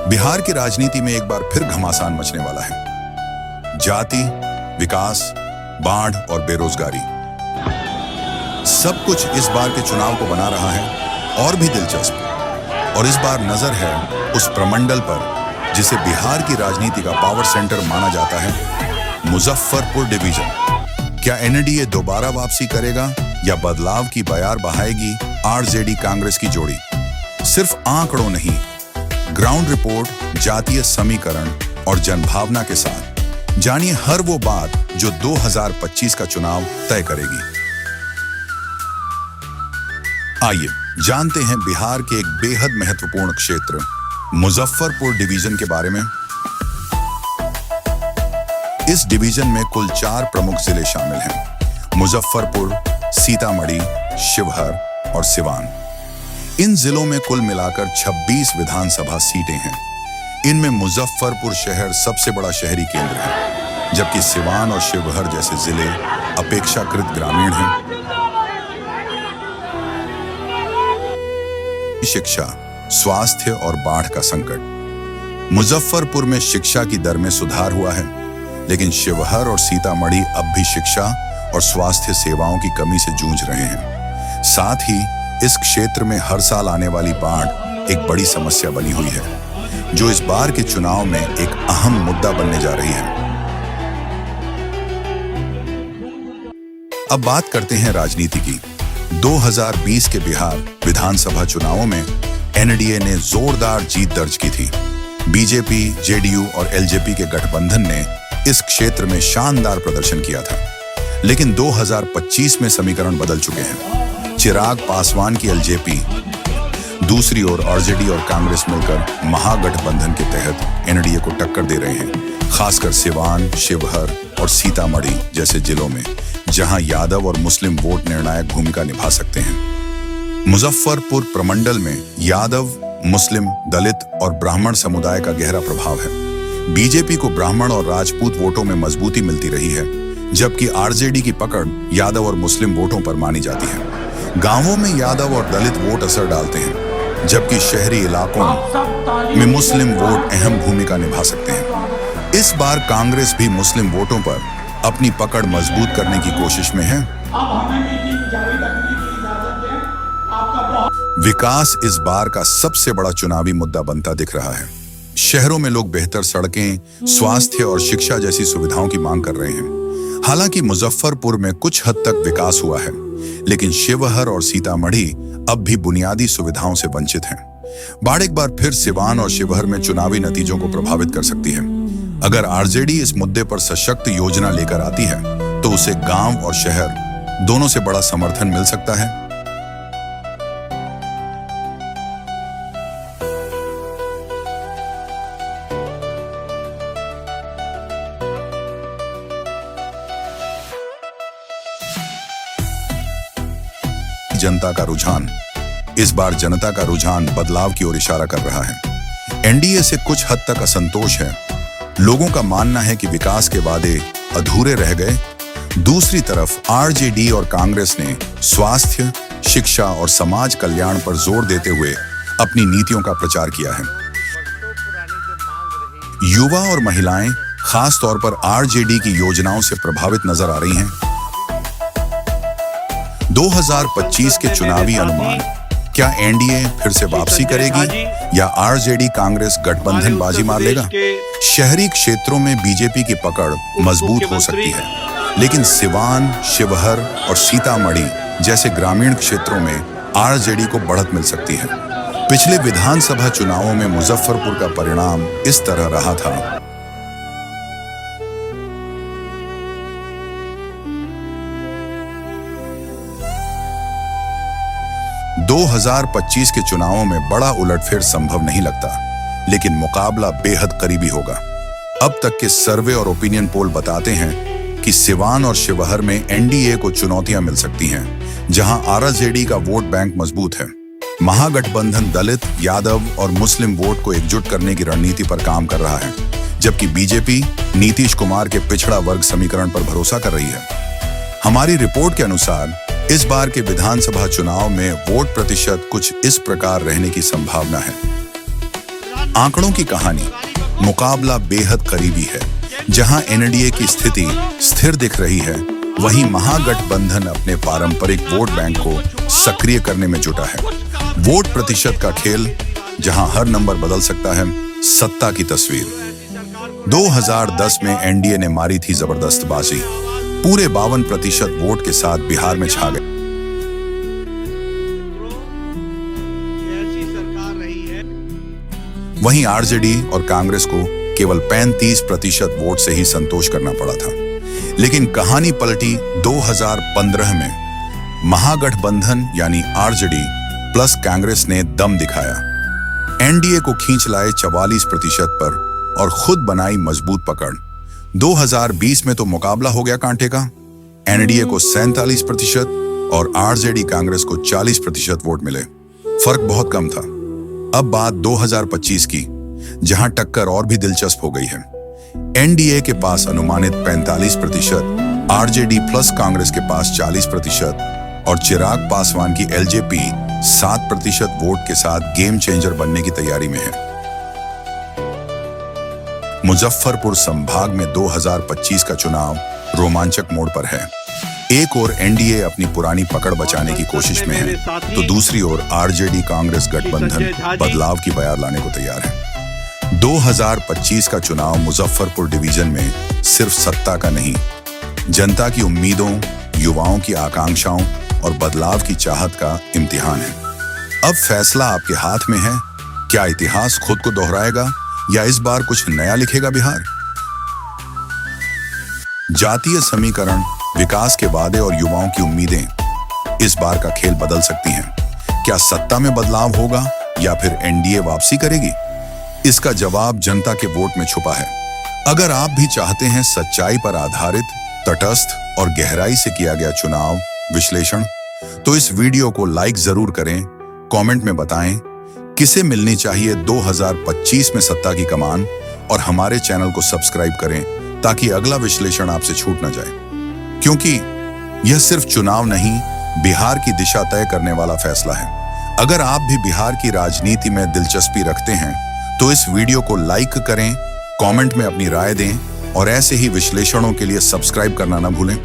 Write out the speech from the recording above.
बिहार की राजनीति में एक बार फिर घमासान मचने वाला है। जाति, विकास, बाढ़ और बेरोजगारी, सब कुछ इस बार के चुनाव को बना रहा है और भी दिलचस्प। और इस बार नजर है उस प्रमंडल पर जिसे बिहार की राजनीति का पावर सेंटर माना जाता है, मुजफ्फरपुर डिवीजन। क्या एनडीए दोबारा वापसी करेगा या बदलाव की बयार बहाएगी आरजेडी कांग्रेस की जोड़ी? सिर्फ आंकड़ों नहीं, ग्राउंड रिपोर्ट, जातीय समीकरण और जनभावना के साथ जानिए हर वो बात जो 2025 का चुनाव तय करेगी। आइए जानते हैं बिहार के एक बेहद महत्वपूर्ण क्षेत्र मुजफ्फरपुर डिवीजन के बारे में। इस डिवीजन में कुल 4 प्रमुख जिले शामिल हैं: मुजफ्फरपुर, सीतामढ़ी, शिवहर और सिवान। इन जिलों में कुल मिलाकर 26 विधानसभा सीटें हैं। इनमें मुजफ्फरपुर शहर सबसे बड़ा शहरी केंद्र है, जबकि सिवान और शिवहर जैसे जिले अपेक्षाकृत ग्रामीण हैं। शिक्षा, स्वास्थ्य और बाढ़ का संकट। मुजफ्फरपुर में शिक्षा की दर में सुधार हुआ है, लेकिन शिवहर और सीतामढ़ी अब भी शिक्षा और स्वास्थ्य सेवाओं की कमी से जूझ रहे हैं। साथ ही इस क्षेत्र में हर साल आने वाली बाढ़ एक बड़ी समस्या बनी हुई है, जो इस बार के चुनाव में एक अहम मुद्दा बनने जा रही है। अब बात करते हैं राजनीति की। 2020 के बिहार विधानसभा चुनावों में एनडीए ने जोरदार जीत दर्ज की थी। बीजेपी, जेडीयू और एलजेपी के गठबंधन ने इस क्षेत्र में शानदार प्रदर्शन किया था। लेकिन 2025 में समीकरण बदल चुके हैं। चिराग पासवान की एलजेपी, दूसरी ओर आरजेडी और कांग्रेस मिलकर महागठबंधन के तहत एनडीए को टक्कर दे रहे हैं, खासकर सिवान, शिवहर और सीतामढ़ी जैसे जिलों में, जहां यादव और मुस्लिम वोट निर्णायक भूमिका निभा सकते हैं। मुजफ्फरपुर प्रमंडल में यादव, मुस्लिम, दलित और ब्राह्मण समुदाय का गहरा प्रभाव है। बीजेपी को ब्राह्मण और राजपूत वोटों में मजबूती मिलती रही है, जबकि आरजेडी की पकड़ यादव और मुस्लिम वोटों पर मानी जाती है। गांवों में यादव और दलित वोट असर डालते हैं, जबकि शहरी इलाकों में मुस्लिम वोट अहम भूमिका निभा सकते हैं। इस बार कांग्रेस भी मुस्लिम वोटों पर अपनी पकड़ मजबूत करने की कोशिश में है। विकास इस बार का सबसे बड़ा चुनावी मुद्दा बनता दिख रहा है। शहरों में लोग बेहतर सड़कें, स्वास्थ्य और शिक्षा जैसी सुविधाओं की मांग कर रहे हैं। हालांकि मुजफ्फरपुर में कुछ हद तक विकास हुआ है, लेकिन शिवहर और सीतामढ़ी अब भी बुनियादी सुविधाओं से वंचित हैं। बाढ़ एक बार फिर सिवान और शिवहर में चुनावी नतीजों को प्रभावित कर सकती है। अगर आरजेडी इस मुद्दे पर सशक्त योजना लेकर आती है, तो उसे गांव और शहर दोनों से बड़ा समर्थन मिल सकता है। जनता का रुझान, इस बार जनता का रुझान बदलाव की ओर इशारा कर रहा है। एनडीए से कुछ हद तक असंतोष है। लोगों का मानना है कि विकास के वादे अधूरे रह गए। दूसरी तरफ आरजेडी और कांग्रेस ने स्वास्थ्य, शिक्षा और समाज कल्याण पर जोर देते हुए अपनी नीतियों का प्रचार किया है। युवा और महिलाएं खास तौर पर आरजेडी की योजनाओं से प्रभावित नजर आ रही हैं। 2025 के चुनावी अनुमान, क्या एनडीए फिर से वापसी करेगी या आरजेडी कांग्रेस गठबंधन बाजी मार लेगा? शहरी क्षेत्रों में बीजेपी की पकड़ मजबूत हो सकती है, लेकिन सिवान, शिवहर और सीतामढ़ी जैसे ग्रामीण क्षेत्रों में आरजेडी को बढ़त मिल सकती है। पिछले विधानसभा चुनावों में मुजफ्फरपुर का परिणाम इस तरह रहा था। 2025 के चुनावों में बड़ा उलटफेर संभव नहीं लगता, लेकिन मुकाबला बेहद करीबी होगा। अब तक के सर्वे और ओपिनियन पोल बताते हैं कि सिवान और शिवहर में एनडीए को चुनौतियां मिल सकती हैं, जहां आरजेडी का वोट बैंक मजबूत है। महागठबंधन दलित, यादव और मुस्लिम वोट को एकजुट करने की रणनीति पर काम कर रहा है, जबकि बीजेपी नीतीश कुमार के पिछड़ा वर्ग समीकरण पर भरोसा कर रही है। हमारी रिपोर्ट के अनुसार इस बार के विधानसभा चुनाव में वोट प्रतिशत कुछ इस प्रकार रहने की संभावना है: आंकड़ों की कहानी, मुकाबला बेहद करीबी है। जहां एनडीए की स्थिति स्थिर दिख रही है, वहीं महागठबंधन अपने पारंपरिक वोट बैंक को सक्रिय करने में जुटा है। वोट प्रतिशत का खेल, जहां हर नंबर बदल सकता है। सत्ता की तस्वीर 2010 में एनडीए ने मारी थी जबरदस्त बाजी, पूरे 52% वोट के साथ बिहार में छा गए। वहीं आरजेडी और कांग्रेस को केवल 35% वोट से ही संतोष करना पड़ा था। लेकिन कहानी पलटी 2015 में। महागठबंधन यानी आरजेडी प्लस कांग्रेस ने दम दिखाया, एनडीए को खींच लाए 44% पर और खुद बनाई मजबूत पकड़। 2020 में तो मुकाबला हो गया कांटे का। एनडीए को 47% और आरजेडी कांग्रेस को 40% वोट मिले। फर्क बहुत कम था। अब बात 2025 की, जहां टक्कर और भी दिलचस्प हो गई है। एनडीए के पास अनुमानित 45%, आरजेडी प्लस कांग्रेस के पास 40% और चिराग पासवान की एलजेपी 7% वोट के साथ गेम चेंजर बनने की तैयारी में है। मुजफ्फरपुर संभाग में 2025 का चुनाव रोमांचक मोड़ पर है। एक ओर एनडीए अपनी पुरानी पकड़ बचाने की कोशिश में है, तो दूसरी ओर आरजेडी कांग्रेस गठबंधन बदलाव की बयार लाने को तैयार है। 2025 का चुनाव मुजफ्फरपुर डिवीजन में सिर्फ सत्ता का नहीं, जनता की उम्मीदों, युवाओं की आकांक्षाओं और बदलाव की चाहत का इम्तिहान है। अब फैसला आपके हाथ में है। क्या इतिहास खुद को दोहराएगा या इस बार कुछ नया लिखेगा बिहार? जातीय समीकरण, विकास के वादे और युवाओं की उम्मीदें इस बार का खेल बदल सकती हैं। क्या सत्ता में बदलाव होगा या फिर एनडीए वापसी करेगी? इसका जवाब जनता के वोट में छुपा है। अगर आप भी चाहते हैं सच्चाई पर आधारित, तटस्थ और गहराई से किया गया चुनाव विश्लेषण, तो इस वीडियो को लाइक जरूर करें, कमेंट में बताएं किसे मिलनी चाहिए 2025 में सत्ता की कमान, और हमारे चैनल को सब्सक्राइब करें ताकि अगला विश्लेषण आपसे छूट न जाए। क्योंकि यह सिर्फ चुनाव नहीं, बिहार की दिशा तय करने वाला फैसला है। अगर आप भी बिहार की राजनीति में दिलचस्पी रखते हैं तो इस वीडियो को लाइक करें, कमेंट में अपनी राय दें और ऐसे ही विश्लेषणों के लिए सब्सक्राइब करना न भूलें।